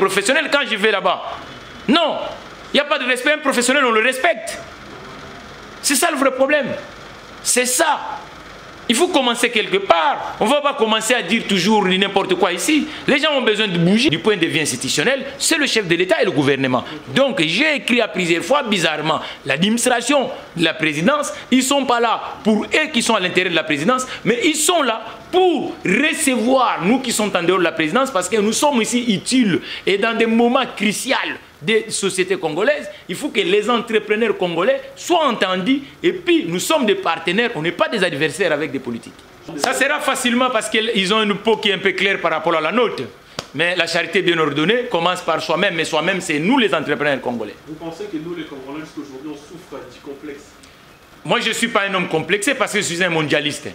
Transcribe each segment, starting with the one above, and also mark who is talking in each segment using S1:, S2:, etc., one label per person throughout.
S1: professionnel quand je vais là-bas. Non, il n'y a pas de respect. Un professionnel, on le respecte. C'est ça le vrai problème. C'est ça. Il faut commencer quelque part. On ne va pas commencer à dire toujours n'importe quoi ici. Les gens ont besoin de bouger. Du point de vue institutionnel, c'est le chef de l'État et le gouvernement. Donc j'ai écrit à plusieurs fois, bizarrement, l'administration de la présidence, ils ne sont pas là pour eux qui sont à l'intérieur de la présidence, mais ils sont là pour recevoir nous qui sommes en dehors de la présidence parce que nous sommes ici utiles et dans des moments cruciaux des sociétés congolaises, il faut que les entrepreneurs congolais soient entendus et puis nous sommes des partenaires, on n'est pas des adversaires avec des politiques. Ça sera facilement parce qu'ils ont une peau qui est un peu claire par rapport à la nôtre. Mais la charité bien ordonnée commence par soi-même, mais soi-même c'est nous les entrepreneurs congolais.
S2: Vous pensez que nous les Congolais jusqu'à aujourd'hui on souffre du complexe?
S1: Moi je ne suis pas un homme complexé parce que je suis un mondialiste.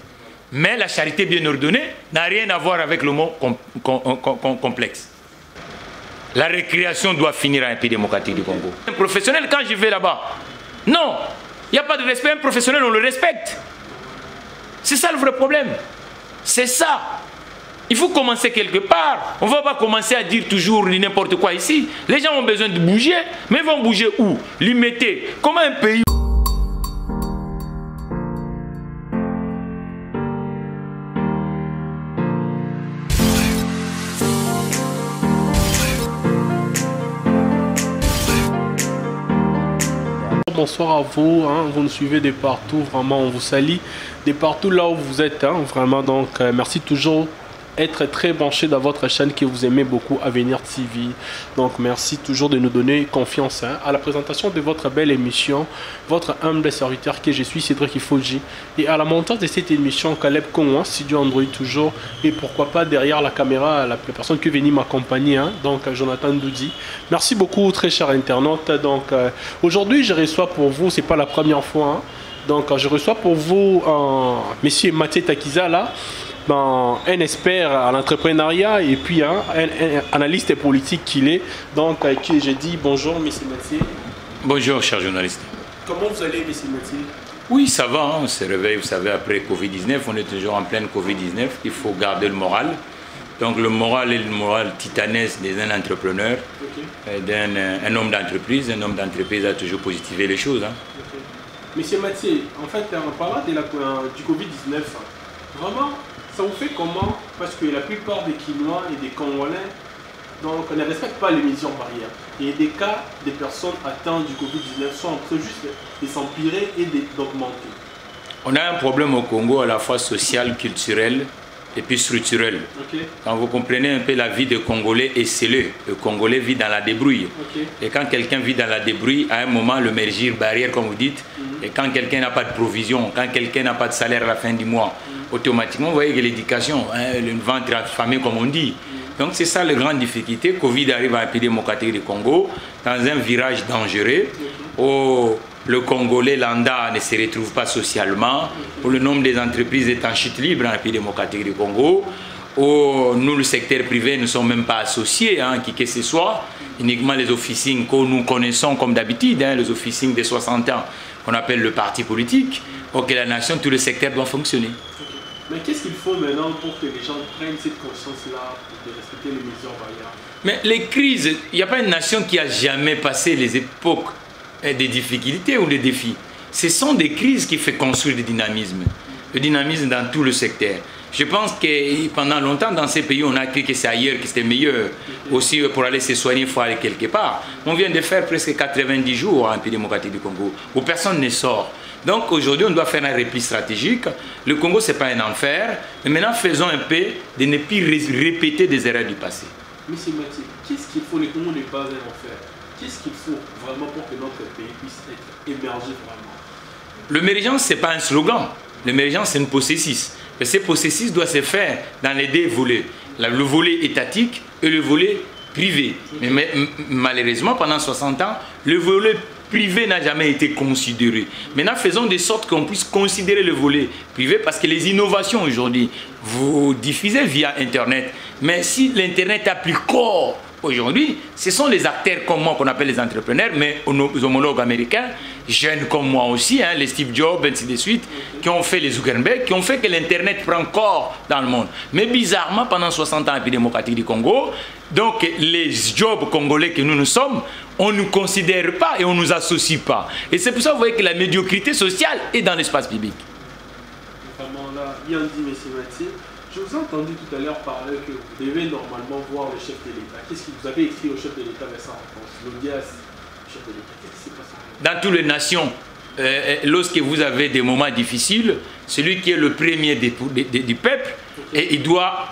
S1: Mais la charité bien ordonnée n'a rien à voir avec le mot complexe. La récréation doit finir à un pays démocratique du Congo. Un professionnel, quand je vais là-bas, non, il n'y a pas de respect. Un professionnel, on le respecte. C'est ça le vrai problème. C'est ça. Il faut commencer quelque part. On ne va pas commencer à dire toujours n'importe quoi ici. Les gens ont besoin de bouger, mais ils vont bouger où? Limiter. Comment un pays...
S2: Bonsoir à vous, hein, vous nous suivez de partout, vraiment on vous salue de partout là où vous êtes, hein, vraiment donc merci toujours être très branché dans votre chaîne que vous aimez beaucoup, Avenir TV. Donc merci toujours de nous donner confiance à la présentation de votre belle émission, votre humble serviteur que je suis, Cédric Ifoji, et à la montage de cette émission, Caleb Konwa, Studio Android toujours, et pourquoi pas derrière la caméra, la personne qui est venue m'accompagner, hein, donc Jonathan Doudi. Merci beaucoup très chers internautes. Donc aujourd'hui je reçois pour vous, c'est pas la première fois, hein, donc je reçois pour vous monsieur Mathieu Takiza là, un expert à l'entrepreneuriat et puis un analyste politique qu'il est. Donc, qui j'ai dit bonjour, M. Mathieu.
S1: Bonjour, cher journaliste.
S2: Comment vous allez, M. Mathieu?
S1: Oui, ça va. Hein. On se réveille, vous savez, après Covid-19. On est toujours en pleine Covid-19. Il faut garder le moral. Donc, le moral est le moral titanesque d'un entrepreneur, d'un homme d'entreprise. Un homme d'entreprise a toujours positivé les choses. Hein.
S2: Monsieur Mathieu, en fait, en parlant de du Covid-19, vraiment, ça vous fait comment? Parce que la plupart des Kinois et des Congolais donc, ne respectent pas les mesures barrières. Et des cas de personnes atteintes du Covid-19 sont en train juste de s'empirer et d'augmenter.
S1: On a un problème au Congo à la fois social, culturel et puis structurel. Quand vous comprenez un peu la vie des Congolais est scellée. Le Congolais vit dans la débrouille. Et quand quelqu'un vit dans la débrouille, à un moment, le mesure barrière, comme vous dites, et quand quelqu'un n'a pas de provision, quand quelqu'un n'a pas de salaire à la fin du mois, automatiquement, vous voyez que l'éducation, hein, le ventre affamé comme on dit. Donc c'est ça la grande difficulté. Covid arrive à un pays démocratique du Congo, dans un virage dangereux, où le Congolais lambda ne se retrouve pas socialement, où le nombre des entreprises est en chute libre dans le pays démocratique du Congo, où nous, le secteur privé, ne sommes même pas associés, hein, qui que ce soit, uniquement les officines que nous connaissons comme d'habitude, hein, les officines de 60 ans, qu'on appelle le parti politique, pour que la nation, tout le secteur doit fonctionner.
S2: Mais qu'est-ce qu'il faut maintenant pour que les gens prennent cette conscience-là de respecter les mesures barrières?
S1: Mais les crises, il n'y a pas une nation qui a jamais passé les époques des difficultés ou des défis. Ce sont des crises qui font construire le dynamisme dans tout le secteur. Je pense que pendant longtemps, dans ces pays, on a cru que c'est ailleurs que c'était meilleur. Aussi, pour aller se soigner, il faut aller quelque part. On vient de faire presque 90 jours en pays démocratique du Congo, où personne ne sort. Donc aujourd'hui, on doit faire un repli stratégique. Le Congo, ce n'est pas un enfer. Mais maintenant, faisons un peu de ne plus répéter des erreurs du passé.
S2: Monsieur Mathieu, qu'est-ce qu'il faut? Le Congo n'est pas un enfer. Qu'est-ce qu'il faut vraiment pour que notre pays puisse être émergé vraiment? L'émergence,
S1: ce n'est pas un slogan. L'émergence, c'est une processus. Et ce processus doit se faire dans les deux volets. Le volet étatique et le volet privé. Mais malheureusement, pendant 60 ans, le volet privé n'a jamais été considéré. Maintenant, faisons de sorte qu'on puisse considérer le volet privé parce que les innovations aujourd'hui, vous diffusez via Internet. Mais si l'Internet a plus corps aujourd'hui, ce sont les acteurs comme moi qu'on appelle les entrepreneurs, mais nos homologues américains jeunes comme moi aussi, hein, les Steve Jobs, ainsi de suite, qui ont fait les Zuckerberg, qui ont fait que l'Internet prend corps dans le monde. Mais bizarrement, pendant 60 ans, la République démocratique du Congo, donc les Jobs congolais que nous sommes, on ne nous considère pas et on ne nous associe pas. Et c'est pour ça que vous voyez que la médiocrité sociale est dans l'espace public.
S2: Vraiment là, bien dit, M. Mathieu. Je vous ai entendu tout à l'heure parler que vous devez normalement voir le chef de l'État. Qu'est-ce que vous avez écrit au chef de l'État récemment? L'audience du chef de l'État. Qu'est-ce qui s'est passé?
S1: Dans toutes les nations, lorsque vous avez des moments difficiles, celui qui est le premier du peuple, et il doit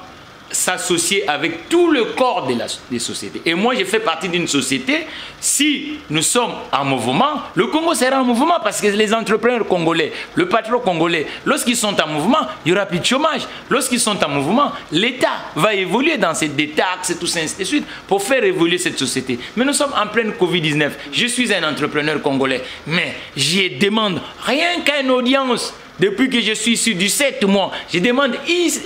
S1: s'associer avec tout le corps des sociétés. Et moi, je fais partie d'une société. Si nous sommes en mouvement, le Congo sera en mouvement parce que les entrepreneurs congolais, le patron congolais, lorsqu'ils sont en mouvement, il n'y aura plus de chômage. Lorsqu'ils sont en mouvement, l'État va évoluer dans des taxes et tout ça, ainsi de suite, pour faire évoluer cette société. Mais nous sommes en pleine Covid-19. Je suis un entrepreneur congolais, mais je demande rien qu'à une audience. Depuis que je suis ici du 7 mois, je demande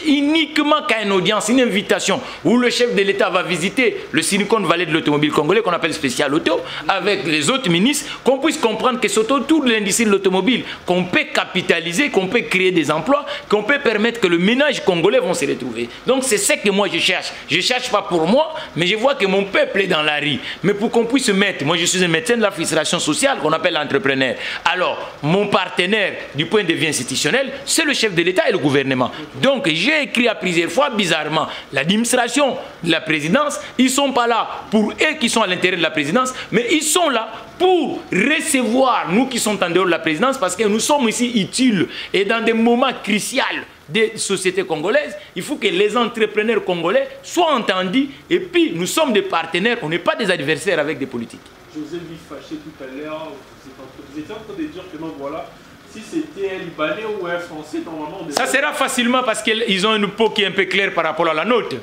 S1: uniquement qu'à une audience, une invitation, où le chef de l'État va visiter le Silicon Valley de l'automobile congolais, qu'on appelle Spécial Auto, avec les autres ministres, qu'on puisse comprendre que c'est autour de l'industrie de l'automobile qu'on peut capitaliser, qu'on peut créer des emplois, qu'on peut permettre que le ménage congolais vont se retrouver. Donc c'est ce que moi je cherche. Je ne cherche pas pour moi, mais je vois que mon peuple est dans la rue. Mais pour qu'on puisse se mettre, moi je suis un médecin de la frustration sociale qu'on appelle l'entrepreneur. Alors, mon partenaire du point de vue institutionnel, c'est le chef de l'État et le gouvernement. Donc j'ai écrit à plusieurs fois, bizarrement, l'administration de la présidence, ils ne sont pas là pour eux qui sont à l'intérieur de la présidence, mais ils sont là pour recevoir nous qui sommes en dehors de la présidence, parce que nous sommes ici utiles et dans des moments cruciaux des sociétés congolaises, il faut que les entrepreneurs congolais soient entendus, et puis nous sommes des partenaires, on n'est pas des adversaires avec des politiques.
S2: Je vous ai vu fâché tout à l'heure, vous étiez en train de dire que non, voilà, si c'était un Libanais ou un Français, normalement...
S1: Ça sera facilement parce qu'ils ont une peau qui est un peu claire par rapport à la nôtre.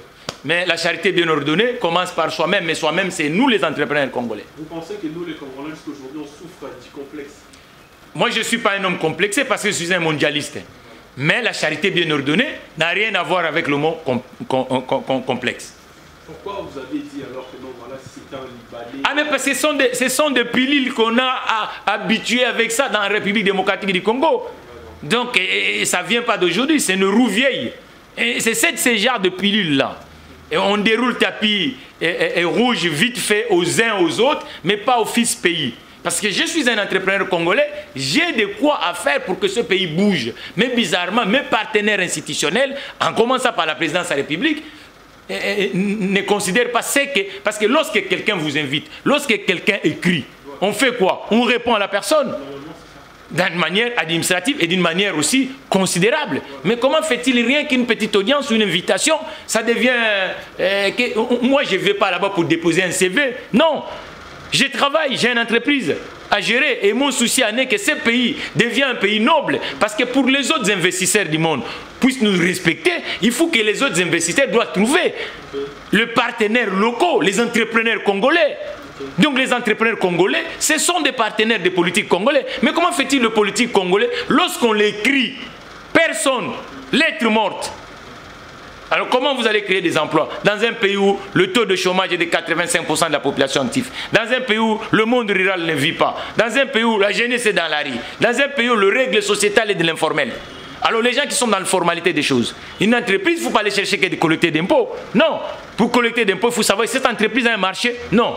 S1: Mais la charité bien ordonnée commence par soi-même, mais soi-même, c'est nous les entrepreneurs congolais.
S2: Vous pensez que nous, les Congolais, jusqu'aujourd'hui, on souffre du complexe?
S1: Moi, je ne suis pas un homme complexé parce que je suis un mondialiste. Mais la charité bien ordonnée n'a rien à voir avec le mot complexe.
S2: Pourquoi vous avez dit alors que non, voilà, si c'était un Libanais...
S1: Ah, mais parce que ce sont des pilules qu'on a habitués avec ça dans la République démocratique du Congo. Donc, ça ne vient pas d'aujourd'hui, c'est une roue vieille. C'est ce genre de pilules-là. Et on déroule tapis rouge vite fait aux uns aux autres, mais pas au fils pays. Parce que je suis un entrepreneur congolais, j'ai de quoi à faire pour que ce pays bouge. Mais bizarrement, mes partenaires institutionnels, en commençant par la présidence de la République, ne considèrent pas ce que... Parce que lorsque quelqu'un vous invite, lorsque quelqu'un écrit, on fait quoi? On répond à la personne d'une manière administrative et d'une manière aussi considérable. Mais comment fait-il rien qu'une petite audience ou une invitation? Ça devient... moi, je ne vais pas là-bas pour déposer un CV. Non. Je travaille, j'ai une entreprise à gérer. Et mon souci est que ce pays devienne un pays noble. Parce que pour les autres investisseurs du monde puissent nous respecter, il faut que les autres investisseurs doivent trouver le partenaire locaux, les entrepreneurs congolais. Donc les entrepreneurs congolais, ce sont des partenaires des politiques congolais. Mais comment fait-il le politique congolais lorsqu'on l'écrit? Personne, lettre morte. Alors comment vous allez créer des emplois dans un pays où le taux de chômage est de 85% de la population active, dans un pays où le monde rural ne vit pas, dans un pays où la jeunesse est dans la rue, dans un pays où le règle sociétale est de l'informel? Alors les gens qui sont dans la formalité des choses, une entreprise, il ne faut pas aller chercher que de collecter d'impôts. Non, pour collecter d'impôts, il faut savoir si cette entreprise a un marché. Non,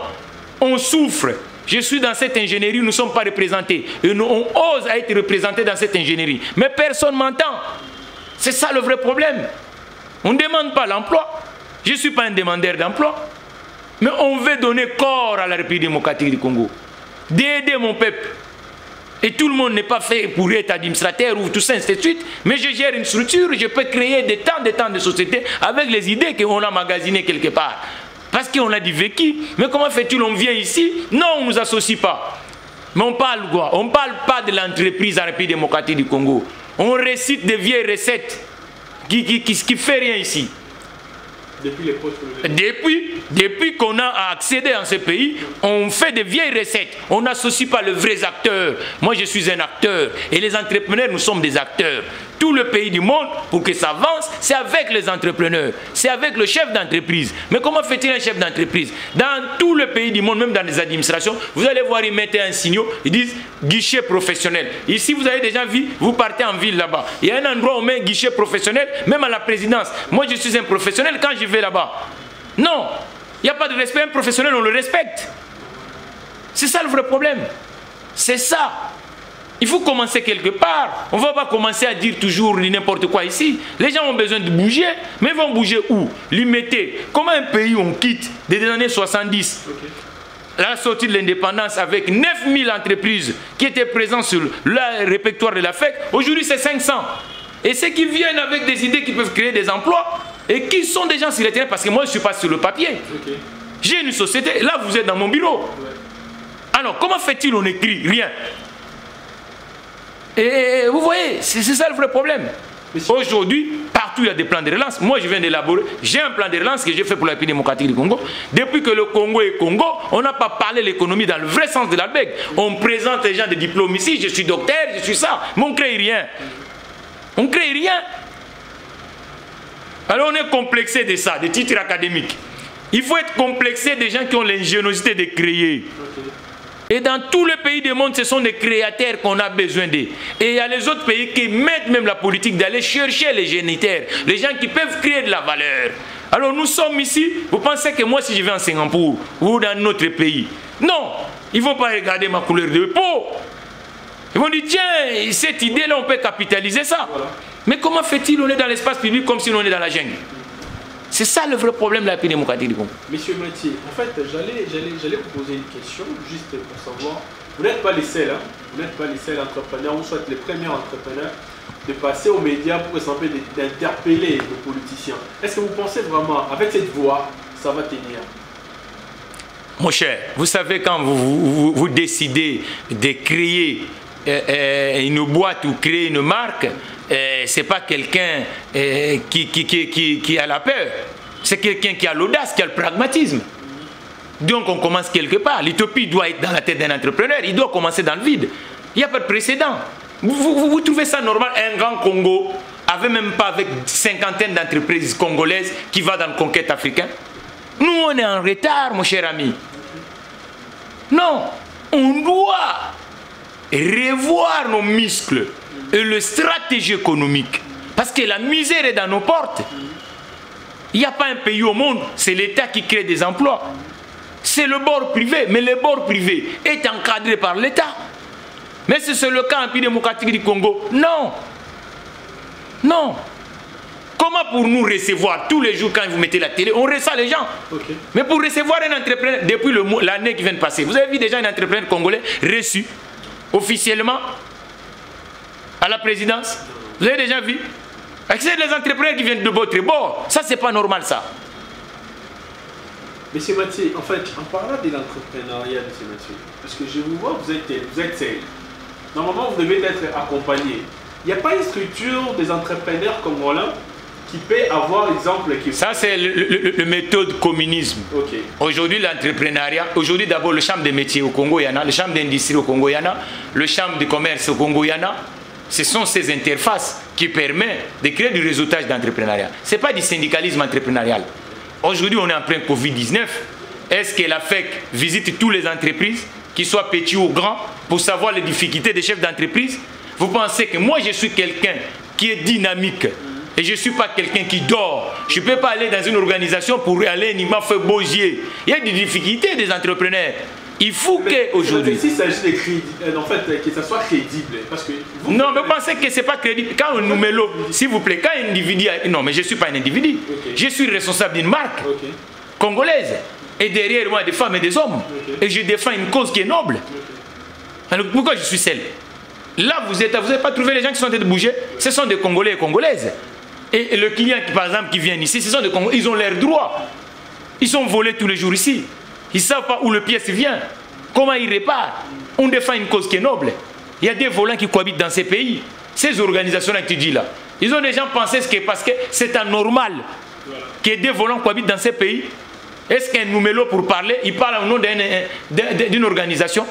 S1: on souffre. Je suis dans cette ingénierie, nous ne sommes pas représentés. Et nous, on ose être représentés dans cette ingénierie. Mais personne ne m'entend. C'est ça le vrai problème. On ne demande pas l'emploi. Je ne suis pas un demandeur d'emploi. Mais on veut donner corps à la République démocratique du Congo. D'aider mon peuple. Et tout le monde n'est pas fait pour être administrateur ou tout ça, ainsi de suite. Mais je gère une structure, je peux créer des temps de sociétés avec les idées qu'on a magasinées quelque part. Parce qu'on a du vécu. Mais comment fait-il? On vient ici? Non, on ne nous associe pas. Mais on parle quoi? On ne parle pas de l'entreprise à la République démocratique du Congo. On récite des vieilles recettes qui ne fait rien ici. Depuis qu'on a accédé à ce pays, on fait des vieilles recettes. On n'associe pas les vrais acteurs. Moi, je suis un acteur. Et les entrepreneurs, nous sommes des acteurs. tout le pays du monde, pour que ça avance, c'est avec les entrepreneurs, c'est avec le chef d'entreprise. Mais comment fait-il un chef d'entreprise? Dans tout le pays du monde, même dans les administrations, vous allez voir, ils mettent un signal, ils disent guichet professionnel. Ici, vous avez déjà vu, vous partez en ville là-bas. Il y a un endroit où on met guichet professionnel, même à la présidence. Moi, je suis un professionnel quand je vais là-bas. Non, il n'y a pas de respect. Un professionnel, on le respecte. C'est ça le vrai problème. C'est ça. Il faut commencer quelque part. On ne va pas commencer à dire toujours n'importe quoi ici. Les gens ont besoin de bouger, mais ils vont bouger où? Limiter. Comment un pays on quitte dès les années 70 la sortie de l'indépendance avec 9000 entreprises qui étaient présentes sur le répertoire de la FEC. Aujourd'hui, c'est 500. Et ceux qui viennent avec des idées qui peuvent créer des emplois et qui sont des gens sur le terrain, parce que moi, je ne suis pas sur le papier. J'ai une société. Là, vous êtes dans mon bureau. Alors, comment fait-il? On n'écrit rien. Et vous voyez, c'est ça le vrai problème. Aujourd'hui, partout il y a des plans de relance. Moi, je viens d'élaborer. J'ai un plan de relance que j'ai fait pour la République démocratique du Congo. Depuis que le Congo est Congo, on n'a pas parlé de l'économie dans le vrai sens de la bègue. On présente les gens des diplômes ici. Je suis docteur, je suis ça. Mais on ne crée rien. On ne crée rien. Alors on est complexé de ça, des titres académiques. Il faut être complexé des gens qui ont l'ingéniosité de créer. Et dans tous les pays du monde, ce sont des créateurs qu'on a besoin d'eux. Et il y a les autres pays qui mettent même la politique d'aller chercher les géniteurs, les gens qui peuvent créer de la valeur. Alors nous sommes ici, vous pensez que moi si je vais en Singapour ou dans notre pays, non, ils ne vont pas regarder ma couleur de peau. Ils vont dire, tiens, cette idée-là, on peut capitaliser ça. Voilà. Mais comment fait-il? On est dans l'espace public comme si on est dans la jungle. C'est ça le vrai problème de la République démocratique du Congo.
S2: Monsieur Mathieu, en fait, j'allais vous poser une question, juste pour savoir. Vous n'êtes pas les seuls, hein? Vous n'êtes pas les seuls entrepreneurs, vous êtes les premiers entrepreneurs de passer aux médias pour essayer d'interpeller les politiciens. Est-ce que vous pensez vraiment, avec cette voix, ça va tenir?
S1: Mon cher, vous savez, quand vous décidez de créer une boîte ou créer une marque, ce n'est pas quelqu'un qui a la peur. C'est quelqu'un qui a l'audace, qui a le pragmatisme. Donc on commence quelque part. L'utopie doit être dans la tête d'un entrepreneur. Il doit commencer dans le vide. Il n'y a pas de précédent. Vous trouvez ça normal? Un grand Congo, même pas avec une cinquantaine d'entreprises congolaises qui va dans la conquête africaine? Nous, on est en retard, mon cher ami. Non, on doit revoir nos muscles et la stratégie économique. Parce que la misère est dans nos portes. Il n'y a pas un pays au monde, c'est l'État qui crée des emplois. C'est le bord privé, mais le bord privé est encadré par l'État. Mais c'est le cas en République démocratique du Congo. Non. Non. Comment pour nous recevoir tous les jours quand vous mettez la télé, on reçoit les gens. Okay. Mais pour recevoir un entrepreneur, depuis l'année qui vient de passer, vous avez vu déjà un entrepreneur congolais reçu officiellement à la présidence? Vous avez déjà vu? C'est des entrepreneurs qui viennent de votre bord. Ça, c'est pas normal, ça.
S2: Monsieur Mathieu, en fait, en parlant de l'entrepreneuriat, monsieur Mathieu, parce que je vous vois, vous êtes seul. Normalement, vous devez être accompagné. Il n'y a pas une structure des entrepreneurs congolais qui peut avoir exemple qui...
S1: Ça, c'est le méthode communisme. Okay. Aujourd'hui, l'entrepreneuriat, aujourd'hui d'abord le chambre des métiers au Congo, il y en a, le chambre d'industrie au Congo, il y en a, le chambre de commerce au Congo, il y en a. Ce sont ces interfaces qui permettent de créer du réseautage d'entrepreneuriat. Ce n'est pas du syndicalisme entrepreneurial. Aujourd'hui, on est en plein Covid-19. Est-ce que la FEC visite toutes les entreprises, qu'ils soient petits ou grands, pour savoir les difficultés des chefs d'entreprise? Vous pensez que moi, je suis quelqu'un qui est dynamique et je ne suis pas quelqu'un qui dort. Je ne peux pas aller dans une organisation pour aller uniquement faire beaux yeux. Il y a des difficultés des entrepreneurs. Il faut qu'aujourd'hui...
S2: S'il s'agit de crédible, en fait, que ça soit crédible. Parce que
S1: non, mais vous pensez que ce n'est pas crédible. Quand on nous met l'eau, s'il vous plaît, quand un individu... Non, mais je ne suis pas un individu. Okay. Je suis responsable d'une marque congolaise. Et derrière moi, des femmes et des hommes. Et je défends une cause qui est noble. Alors pourquoi je suis seul? Là, vous n'avez pas trouvé les gens qui sont en train de bouger. Ce sont des Congolais et Congolaises. Et le client, par exemple, qui vient ici, ce sont des Congolais. Ils ont leurs droits. Ils sont volés tous les jours ici. Ils ne savent pas où le pièce vient. Comment ils réparent. On défend une cause qui est noble. Il y a des volants qui cohabitent dans ces pays. Ces organisations-là que tu dis là. Ils ont déjà pensé que parce que c'est anormal que des volants cohabitent dans ces pays. Est-ce qu'un numéro pour parler, il parle au nom d'une organisation?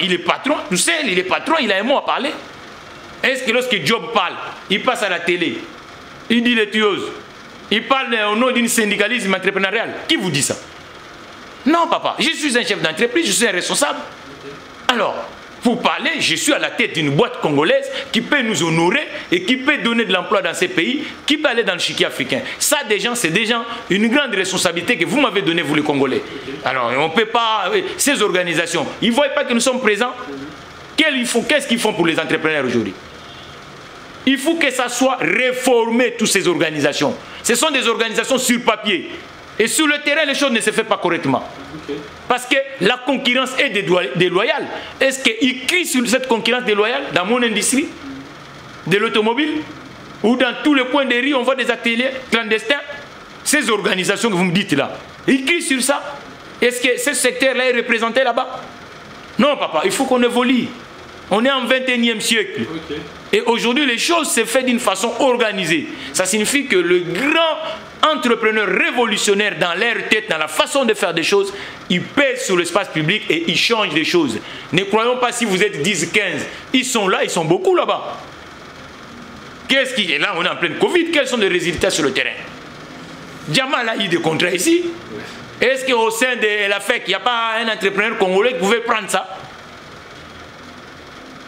S1: Il est patron, tu sais, il est patron, il a un mot à parler. Est-ce que lorsque Job parle, il passe à la télé, il dit les tueuses, il parle au nom d'un syndicalisme entrepreneurial. Qui vous dit ça? Non, papa, je suis un chef d'entreprise, je suis un responsable. Alors, pour parler, je suis à la tête d'une boîte congolaise qui peut nous honorer et qui peut donner de l'emploi dans ces pays, qui peut aller dans le chiquier africain. Ça, c'est déjà une grande responsabilité que vous m'avez donnée, vous les Congolais. Alors, on ne peut pas... Ces organisations, ils ne voient pas que nous sommes présents. Qu'est-ce qu'ils font pour les entrepreneurs aujourd'hui? Il faut que ça soit réformé, toutes ces organisations. Ce sont des organisations sur papier. Et sur le terrain, les choses ne se font pas correctement. Parce que la concurrence est déloyale. Est-ce qu'ils crient sur cette concurrence déloyale dans mon industrie de l'automobile ou dans tous les coins des rues, on voit des ateliers clandestins? Ces organisations que vous me dites là, ils crient sur ça. Est-ce que ce secteur-là est représenté là-bas? Non, papa, il faut qu'on évolue. On est en 21e siècle. Et aujourd'hui, les choses se font d'une façon organisée. Ça signifie que le grand entrepreneur révolutionnaire dans leur tête, dans la façon de faire des choses, il pèse sur l'espace public et il change des choses. Ne croyons pas si vous êtes 10, 15. Ils sont là, ils sont beaucoup là-bas. Qu'est-ce qui est là? On est en pleine Covid. Quels sont les résultats sur le terrain? Diamant a eu des contrats ici. Est-ce qu'au sein de la FEC, il n'y a pas un entrepreneur congolais qui pouvait prendre ça?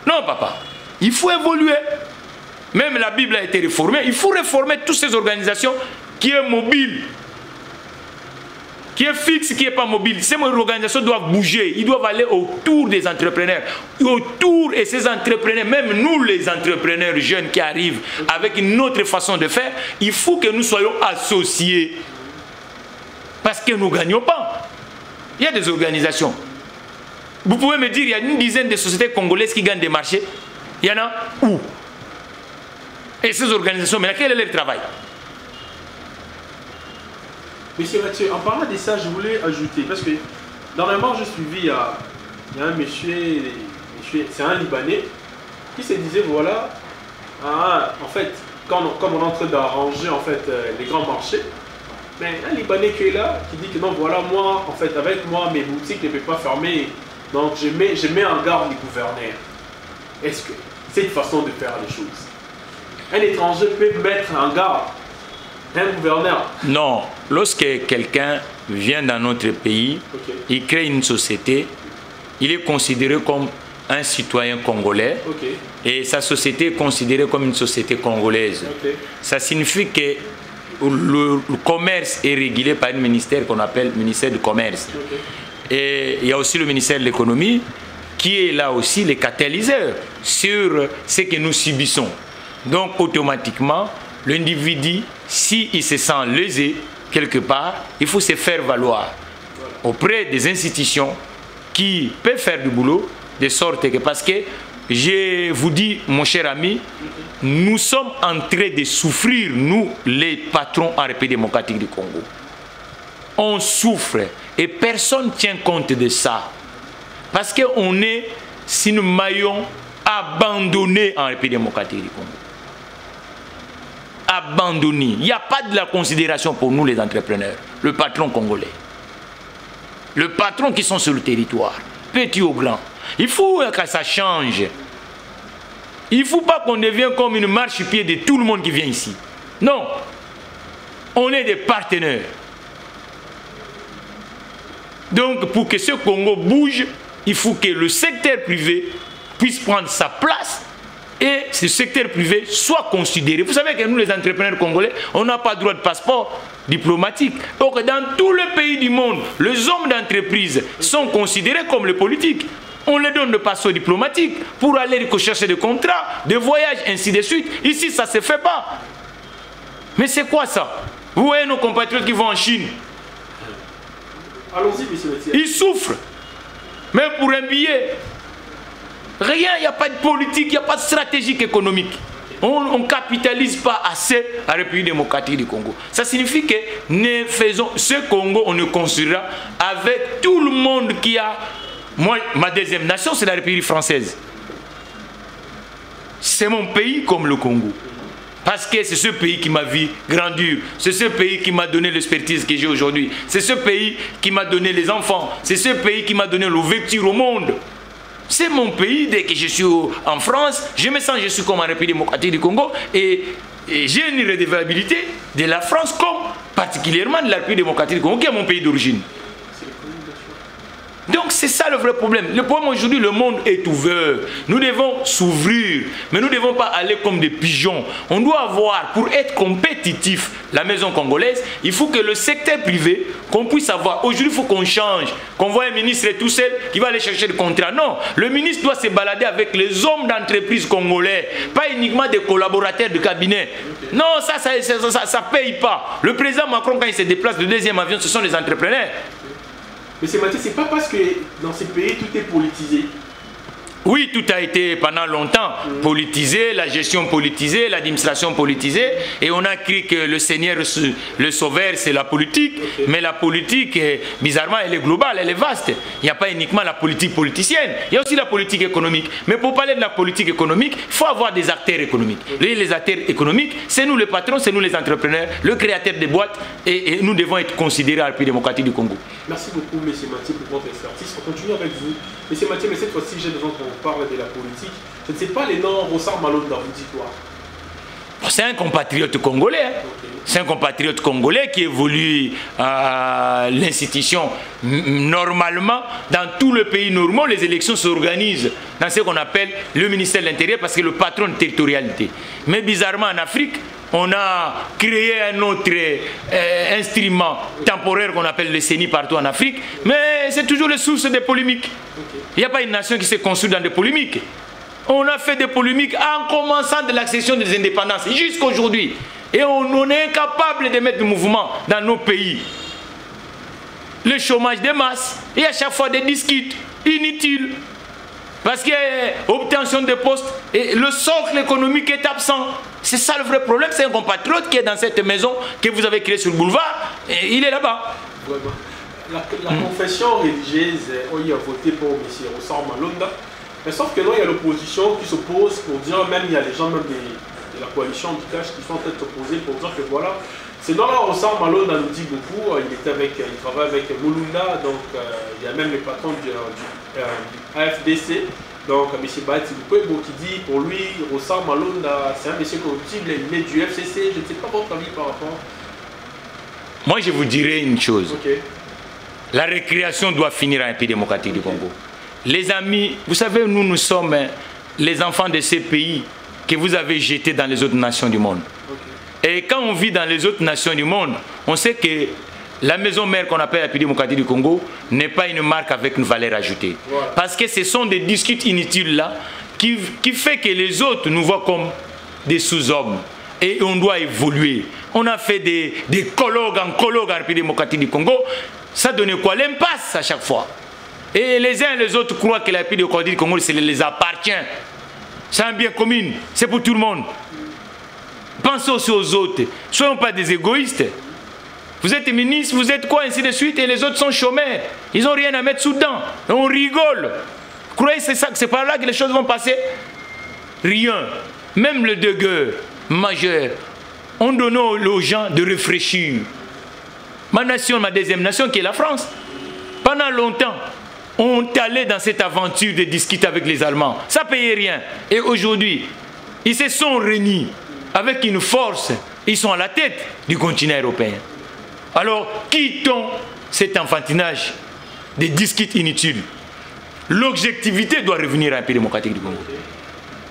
S1: Non, papa. Il faut évoluer. Même la Bible a été réformée. Il faut réformer toutes ces organisations qui est mobile, qui est fixe, qui n'est pas mobile. Ces organisations doivent bouger. Ils doivent aller autour des entrepreneurs. Autour, et ces entrepreneurs, même nous les entrepreneurs jeunes qui arrivent avec une autre façon de faire, il faut que nous soyons associés. Parce que nous ne gagnons pas. Il y a des organisations. Vous pouvez me dire, il y a une dizaine de sociétés congolaises qui gagnent des marchés. Il y en a où? Et ces organisations, mais quel est leur travail?
S2: Monsieur Mathieu, en parlant de ça, je voulais ajouter, parce que normalement, je suivis, il y a un monsieur, c'est un Libanais, qui se disait, voilà, en fait, comme on est en train d'arranger en fait, les grands marchés, mais un Libanais qui est là, qui dit que non, voilà, moi, en fait, avec moi, mes boutiques ne peuvent pas fermer, donc je mets en garde les gouverneurs. Est-ce que c'est une façon de faire les choses? Un étranger peut mettre en garde un gouverneur?
S1: Non. Lorsque quelqu'un vient dans notre pays, il crée une société, il est considéré comme un citoyen congolais et sa société est considérée comme une société congolaise. Ça signifie que le commerce est régulé par un ministère qu'on appelle le ministère du commerce. Et il y a aussi le ministère de l'économie qui est là aussi le catalyseur sur ce que nous subissons. Donc automatiquement, l'individu, s'il se sent lésé quelque part, il faut se faire valoir auprès des institutions qui peuvent faire du boulot, de sorte que, parce que je vous dis, mon cher ami, nous sommes en train de souffrir, nous les patrons en République démocratique du Congo. On souffre et personne ne tient compte de ça. Parce qu'on est, si nous maillons, abandonnés en République démocratique du Congo. Abandonnés. Il n'y a pas de la considération pour nous les entrepreneurs, le patron congolais. Le patron qui sont sur le territoire, petit ou grand. Il faut que ça change. Il ne faut pas qu'on devienne comme une marche-pied de tout le monde qui vient ici. Non. On est des partenaires. Donc pour que ce Congo bouge, il faut que le secteur privé puisse prendre sa place et ce secteur privé soit considéré. Vous savez que nous les entrepreneurs congolais, on n'a pas droit de passeport diplomatique. Donc dans tous les pays du monde, les hommes d'entreprise sont considérés comme les politiques. On leur donne le passeport diplomatique pour aller chercher des contrats, des voyages, ainsi de suite. Ici, ça ne se fait pas. Mais c'est quoi ça? Vous voyez nos compatriotes qui vont en Chine.
S2: Allons-y, monsieur Mathieu.
S1: Ils souffrent. Même pour un billet. Rien, il n'y a pas de politique, il n'y a pas de stratégie économique. On ne capitalise pas assez la République démocratique du Congo. Ça signifie que nous faisons ce Congo, on le construira avec tout le monde qui a... Moi, ma deuxième nation, c'est la République française. C'est mon pays comme le Congo. Parce que c'est ce pays qui m'a vu grandir. C'est ce pays qui m'a donné l'expertise que j'ai aujourd'hui. C'est ce pays qui m'a donné les enfants. C'est ce pays qui m'a donné l'ouverture au monde. C'est mon pays. Dès que je suis en France, je me sens, je suis comme en République démocratique du Congo. Et j'ai une redevabilité de la France comme particulièrement de la République démocratique du Congo, qui est mon pays d'origine. Donc c'est ça le vrai problème. Le problème aujourd'hui, le monde est ouvert. Nous devons s'ouvrir, mais nous ne devons pas aller comme des pigeons. On doit avoir, pour être compétitif, la maison congolaise, il faut que le secteur privé, qu'on puisse avoir. Aujourd'hui, il faut qu'on change. Qu'on voit un ministre tout seul qui va aller chercher des contrats. Non, le ministre doit se balader avec les hommes d'entreprise congolais, pas uniquement des collaborateurs de cabinet. Non, ça ne paye pas. Le président Macron, quand il se déplace, le deuxième avion, ce sont les entrepreneurs.
S2: Mais c'est Mathieu, c'est pas parce que dans ces pays tout est politisé.
S1: Oui, tout a été pendant longtemps politisé, la gestion politisée, l'administration politisée, et on a cru que le Seigneur, le Sauveur, c'est la politique, mais la politique, bizarrement, elle est globale, elle est vaste. Il n'y a pas uniquement la politique politicienne, il y a aussi la politique économique. Mais pour parler de la politique économique, il faut avoir des acteurs économiques. Les acteurs économiques, c'est nous les patrons, c'est nous les entrepreneurs, le créateur des boîtes, et nous devons être considérés à la République démocratique du Congo.
S2: Merci beaucoup, M. Mathieu, pour votre expertise. On continue avec vous. M. Mathieu, mais cette fois-ci, j'ai besoin qu'on parle de la politique. Je ne sais pas les noms. Rossard Malonda, vous dites quoi?
S1: C'est un compatriote congolais. Hein. Okay. C'est un compatriote congolais qui évolue à l'institution. Normalement, dans tous les pays normaux, les élections s'organisent dans ce qu'on appelle le ministère de l'Intérieur parce que le patron de territorialité. Mais bizarrement, en Afrique, on a créé un autre instrument temporaire qu'on appelle le CENI partout en Afrique, mais c'est toujours les sources des polémiques. Il n'y a pas une nation qui s'est construite dans des polémiques. On a fait des polémiques en commençant de l'accession des indépendances jusqu'à aujourd'hui. Et on est incapable de mettre du mouvement dans nos pays. Le chômage de masse, et à chaque fois des discutes inutiles. Parce que l'obtention de postes, et le socle économique est absent. C'est ça le vrai problème. C'est un compatriote qui est dans cette maison que vous avez créée sur le boulevard. Et il est là-bas.
S2: La confession religieuse, on y a voté pour M. Rossard Malonda. Mais sauf que là, il y a l'opposition qui s'oppose pour dire, même il y a les gens même de la coalition du Cash qui sont peut-être opposés pour dire que voilà. Sinon là, Rossard Malonda nous dit beaucoup. Il travaille avec Mulunda, donc il y a même le patron du AFDC. Donc, M. Bati Lukwebo qui dit pour lui, Rossard Malonda, c'est un monsieur corruptible, il est du FCC. Je ne sais pas votre avis par rapport.
S1: Moi, je vous dirais une chose.
S2: Okay.
S1: La récréation doit finir en pays démocratique du Congo. Les amis, vous savez, nous sommes les enfants de ces pays que vous avez jetés dans les autres nations du monde. Okay. Et quand on vit dans les autres nations du monde, on sait que la maison mère qu'on appelle la République démocratique du Congo n'est pas une marque avec une valeur ajoutée. Voilà. Parce que ce sont des discutes inutiles là qui fait que les autres nous voient comme des sous-hommes. Et on doit évoluer. On a fait des colloques en République démocratique du Congo. Ça donnait quoi? L'impasse à chaque fois. Et les uns et les autres croient que la République démocratique du Congo, ça les appartient. C'est un bien commun. C'est pour tout le monde. Pensez aussi aux autres. Soyons pas des égoïstes. Vous êtes ministre, vous êtes quoi, ainsi de suite, et les autres sont chômeurs. Ils n'ont rien à mettre sous dents. Et on rigole. Vous croyez que c'est par là que les choses vont passer? Rien. Même le degré majeur, on donne aux gens de réfléchir. Ma nation, ma deuxième nation, qui est la France, pendant longtemps, on allait dans cette aventure de discuter avec les Allemands. Ça ne payait rien. Et aujourd'hui, ils se sont réunis avec une force. Ils sont à la tête du continent européen. Alors, quittons cet enfantinage des discutes inutiles. L'objectivité doit revenir à un pays démocratique du Congo.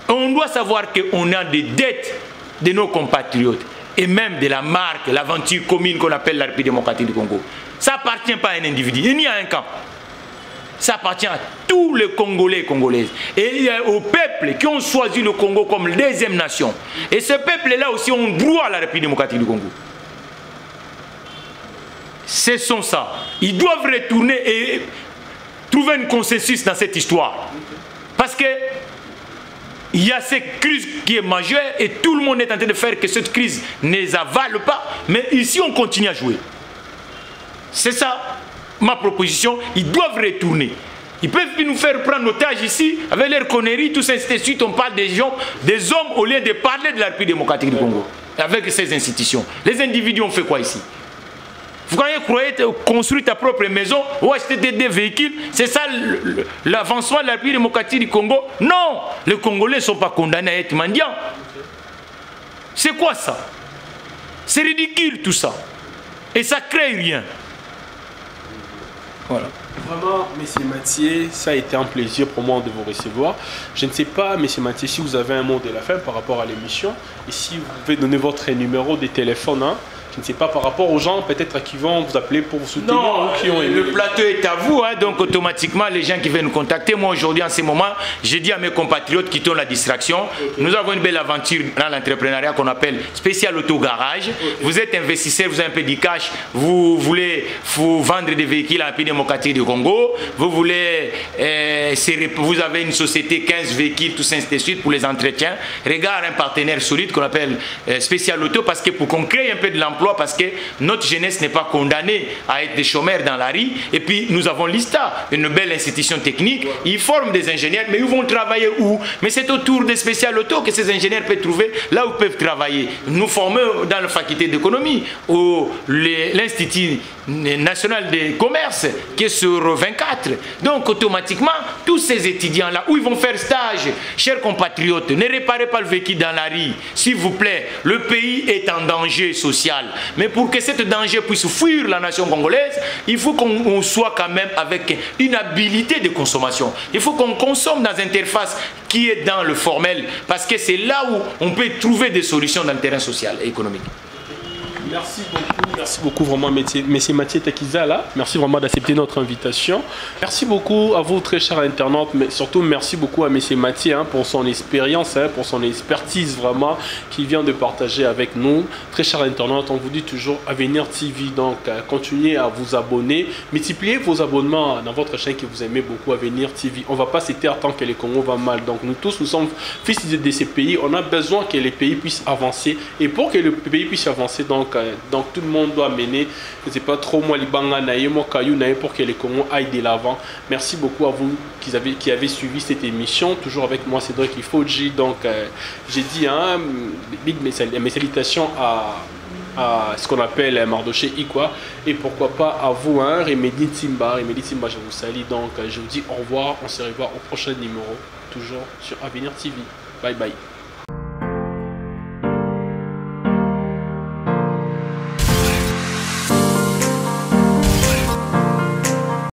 S1: On doit savoir qu'on a des dettes de nos compatriotes et même de la marque, l'aventure commune qu'on appelle la République démocratique du Congo. Ça n'appartient pas à un individu, il y a un camp. Ça appartient à tous les Congolais et Congolaises. Et aux peuples qui ont choisi le Congo comme deuxième nation. Et ce peuple-là aussi ont droit à la République démocratique du Congo. Ce sont ça. Ils doivent retourner et trouver un consensus dans cette histoire. Parce que il y a cette crise qui est majeure et tout le monde est en train de faire que cette crise ne les avale pas. Mais ici, on continue à jouer. C'est ça ma proposition. Ils doivent retourner. Ils peuvent nous faire prendre otage ici avec leurs conneries, tout ça, ainsi de suite. On parle des gens, des hommes au lieu de parler de la République démocratique du Congo avec ces institutions. Les individus ont fait quoi ici? Vous croyez construire ta propre maison ou acheter des véhicules? C'est ça l'avancement de la République démocratique du Congo? Non, les Congolais ne sont pas condamnés à être mendiants. C'est quoi ça? C'est ridicule tout ça. Et ça crée rien. Voilà.
S2: Vraiment, M. Mathieu, ça a été un plaisir pour moi de vous recevoir. Je ne sais pas, M. Mathieu, si vous avez un mot de la fin par rapport à l'émission et si vous pouvez donner votre numéro de téléphone. Hein. Je ne sais pas par rapport aux gens peut-être qui vont vous appeler pour vous soutenir.
S1: Non,
S2: ou qui ont aimé
S1: le plateau est à vous, hein, donc automatiquement les gens qui viennent nous contacter. Moi aujourd'hui en ce moment, j'ai dit à mes compatriotes qui ont la distraction, nous avons une belle aventure dans l'entrepreneuriat qu'on appelle spécial auto-garage. Vous êtes investisseur, vous avez un peu de cash, vous voulez vous vendre des véhicules à la République démocratique du Congo, vous voulez, vous avez une société, 15 véhicules, tout ça, ainsi de suite pour les entretiens. Regarde un partenaire solide qu'on appelle spécial auto parce que pour qu'on crée un peu de l'emploi, parce que notre jeunesse n'est pas condamnée à être des chômeurs dans la rue. Et puis nous avons l'ISTA, une belle institution technique. Ils forment des ingénieurs, mais ils vont travailler où? Mais c'est autour des spécial auto que ces ingénieurs peuvent trouver là où ils peuvent travailler. Nous formons dans la faculté d'économie, ou l'Institut national des commerces qui est sur 24. Donc automatiquement, tous ces étudiants-là, où ils vont faire stage, chers compatriotes, ne réparez pas le véhicule dans la rue. S'il vous plaît, le pays est en danger social. Mais pour que ce danger puisse fuir la nation congolaise, il faut qu'on soit quand même avec une habilité de consommation. Il faut qu'on consomme dans une interface qui est dans le formel, parce que c'est là où on peut trouver des solutions dans le terrain social et économique.
S2: Merci beaucoup vraiment Monsieur Mathieu Takizala. Merci vraiment d'accepter notre invitation. Merci beaucoup à vous très chers internautes, mais surtout merci beaucoup à Monsieur Mathieu hein, pour son expérience, hein, pour son expertise vraiment qu'il vient de partager avec nous. Très chers internautes, on vous dit toujours Avenir TV, donc continuez à vous abonner, multipliez vos abonnements dans votre chaîne que vous aimez beaucoup, Avenir TV. On ne va pas se taire tant que le Congo va mal. Donc nous tous, nous sommes fils de ces pays. On a besoin que les pays puissent avancer. Et pour que le pays puisse avancer, donc tout le monde doit mener, je ne sais pas trop moi, Libanga Naye, moi Kayou Naye, pour que les Congo aillent de l'avant. Merci beaucoup à vous qui avez suivi cette émission, toujours avec moi Cédric Ifoji. Donc j'ai dit, hein, mes salutations à ce qu'on appelle Mardoché Ikwa, et pourquoi pas à vous, hein, Remedi Timba, je vous salue. Donc je vous dis au revoir, on se revoit au prochain numéro, toujours sur Avenir TV. Bye bye.